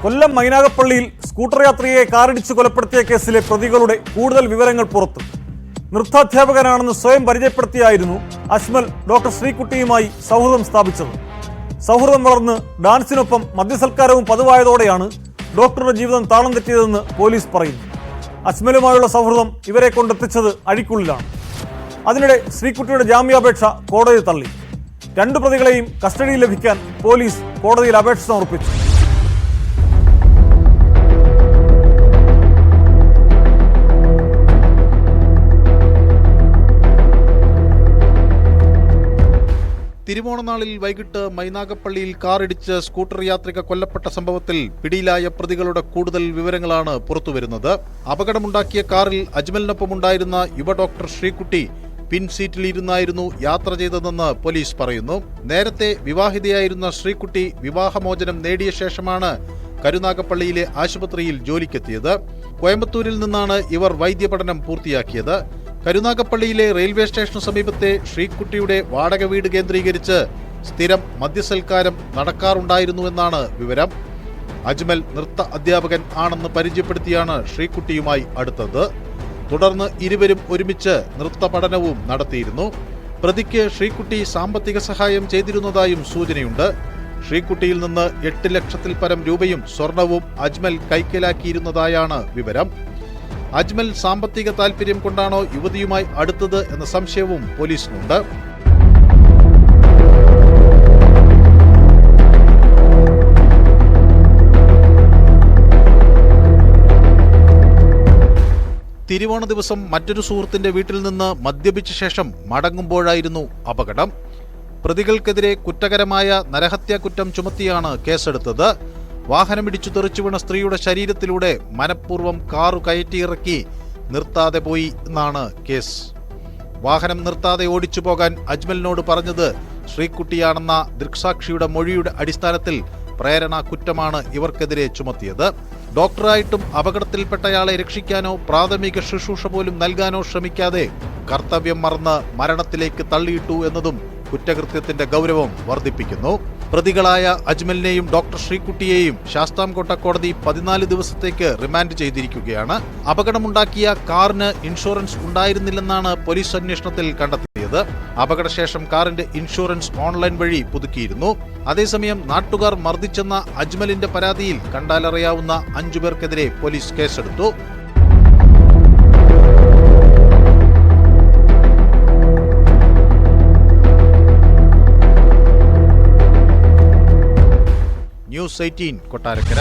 കൊല്ലം മൈനാഗപ്പള്ളിയിൽ scooter യാത്രികയെ കാറിടിച്ച് കൊലപ്പെടുത്തിയ കേസിലെ പ്രതികളുടെ കൂടുതൽ വിവരങ്ങൾ പുറത്തു. നൃത്താധ്യാപകനാണെന്ന് സ്വയം പരിചയപ്പെടുത്തിയായിരുന്നു അജ്മൽ ഡോക്ടർ ശ്രീകുട്ടിയുമായി സൗഹൃദം സ്ഥാപിച്ചത്. സൗഹൃദം വളർന്ന് ഡാൻസിനൊപ്പം മദ്യസൽക്കാരവും പതിവായതോടെയാണ് ഡോക്ടറുടെ ജീവിതം താളം തെറ്റിയതെന്ന് പോലീസ് പറയുന്നു. അജ്മലുമായുള്ള സൗഹൃദം ഇവരെ കൊണ്ടെത്തിച്ചത് അഴിക്കുള്ളിലാണ്. അതിനിടെ ശ്രീകുട്ടിയുടെ ജാമ്യാപേക്ഷ കോടതി തള്ളി. 2 പ്രതികളെയും കസ്റ്റഡിയിൽ ലഭിക്കാൻ പോലീസ് കോടതിയിൽ അപേക്ഷ സമർപ്പിച്ചു. തിരുവോണനാളിൽ വൈകിട്ട് മൈനാഗപ്പള്ളിയിൽ കാറിടിച്ച് സ്കൂട്ടർ യാത്രിക കൊല്ലപ്പെട്ട സംഭവത്തിൽ പിടിയിലായ പ്രതികളുടെ കൂടുതൽ വിവരങ്ങളാണ് പുറത്തുവരുന്നത്. അപകടമുണ്ടാക്കിയ കാറിൽ അജ്മലിനൊപ്പമുണ്ടായിരുന്ന യുവ ഡോക്ടർ ശ്രീകുട്ടി പിൻസീറ്റിലിരുന്നായിരുന്നു യാത്ര ചെയ്തതെന്ന് പോലീസ് പറയുന്നു. നേരത്തെ വിവാഹിതയായിരുന്ന ശ്രീകുട്ടി വിവാഹമോചനം നേടിയ ശേഷമാണ് കരുനാഗപ്പള്ളിയിലെ ആശുപത്രിയിൽ ജോലിക്കെത്തിയത്. കോയമ്പത്തൂരിൽ നിന്നാണ് ഇവർ വൈദ്യപഠനം പൂർത്തിയാക്കിയത്. കരുനാഗപ്പള്ളിയിലെ റെയിൽവേ സ്റ്റേഷന് സമീപത്തെ ശ്രീകുട്ടിയുടെ വാടക വീട് കേന്ദ്രീകരിച്ച് സ്ഥിരം മദ്യസൽക്കാരം നടക്കാറുണ്ടായിരുന്നുവെന്നാണ് വിവരം. അജ്മൽ നൃത്ത അധ്യാപകൻ ആണെന്ന് പരിചയപ്പെടുത്തിയാണ് ശ്രീകുട്ടിയുമായി അടുത്തത്. തുടർന്ന് ഇരുവരും ഒരുമിച്ച് നൃത്ത പഠനവും നടത്തിയിരുന്നു. പ്രതിക്ക് ശ്രീകുട്ടി സാമ്പത്തിക സഹായം ചെയ്തിരുന്നതായും സൂചനയുണ്ട്. ശ്രീകുട്ടിയിൽ നിന്ന് 8 ലക്ഷത്തിൽ പരം രൂപയും സ്വർണവും അജ്മൽ കൈക്കലാക്കിയിരുന്നതായാണ് വിവരം. അജ്മൽ സാമ്പത്തിക താൽപര്യം കൊണ്ടാണോ യുവതിയുമായി അടുത്തത് എന്ന സംശയവും പോലീസിനുണ്ട്. തിരുവോണ ദിവസം മറ്റൊരു സുഹൃത്തിന്റെ വീട്ടിൽ നിന്ന് മദ്യപിച്ച ശേഷം മടങ്ങുമ്പോഴായിരുന്നു അപകടം. പ്രതികൾക്കെതിരെ കുറ്റകരമായ നരഹത്യാ കുറ്റം ചുമത്തിയാണ് കേസെടുത്തത്. വാഹനമിടിച്ചു തെറിച്ചു വീണ സ്ത്രീയുടെ ശരീരത്തിലൂടെ മനഃപൂർവ്വം കാറു കയറ്റിയിറക്കി നിർത്താതെ പോയി എന്നാണ് കേസ്. വാഹനം നിർത്താതെ ഓടിച്ചു പോകാൻ അജ്മലിനോട് പറഞ്ഞത് ശ്രീകുട്ടിയാണെന്ന ദൃക്സാക്ഷിയുടെ മൊഴിയുടെ അടിസ്ഥാനത്തിൽ പ്രേരണ കുറ്റമാണ് ഇവർക്കെതിരെ ചുമത്തിയത്. ഡോക്ടറായിട്ടും അപകടത്തിൽപ്പെട്ടയാളെ രക്ഷിക്കാനോ പ്രാഥമിക ശുശ്രൂഷ പോലും നൽകാനോ ശ്രമിക്കാതെ കർത്തവ്യം മറന്ന് മരണത്തിലേക്ക് തള്ളിയിട്ടു എന്നതും കുറ്റകൃത്യത്തിന്റെ ഗൗരവം വർദ്ധിപ്പിക്കുന്നു. പ്രതികളായ അജ്മലിനെയും ഡോക്ടർ ശ്രീകുട്ടിയെയും ശാസ്താംകോട്ട കോടതി 14 ദിവസത്തേക്ക് റിമാൻഡ് ചെയ്തിരിക്കുകയാണ്. അപകടമുണ്ടാക്കിയ കാറിന് ഇൻഷുറൻസ് ഉണ്ടായിരുന്നില്ലെന്നാണ് പോലീസ് അന്വേഷണത്തിൽ കണ്ടെത്തിയത്. അപകടശേഷം കാറിന്റെ ഇൻഷുറൻസ് ഓൺലൈൻ വഴി പുതുക്കിയിരുന്നു. അതേസമയം നാട്ടുകാർ മർദ്ദിച്ചെന്ന അജ്മലിന്റെ പരാതിയിൽ കണ്ടാലറിയാവുന്ന 5 പേർക്കെതിരെ പോലീസ് കേസെടുത്തു. ന്യൂസ് 18 കൊട്ടാരക്കര.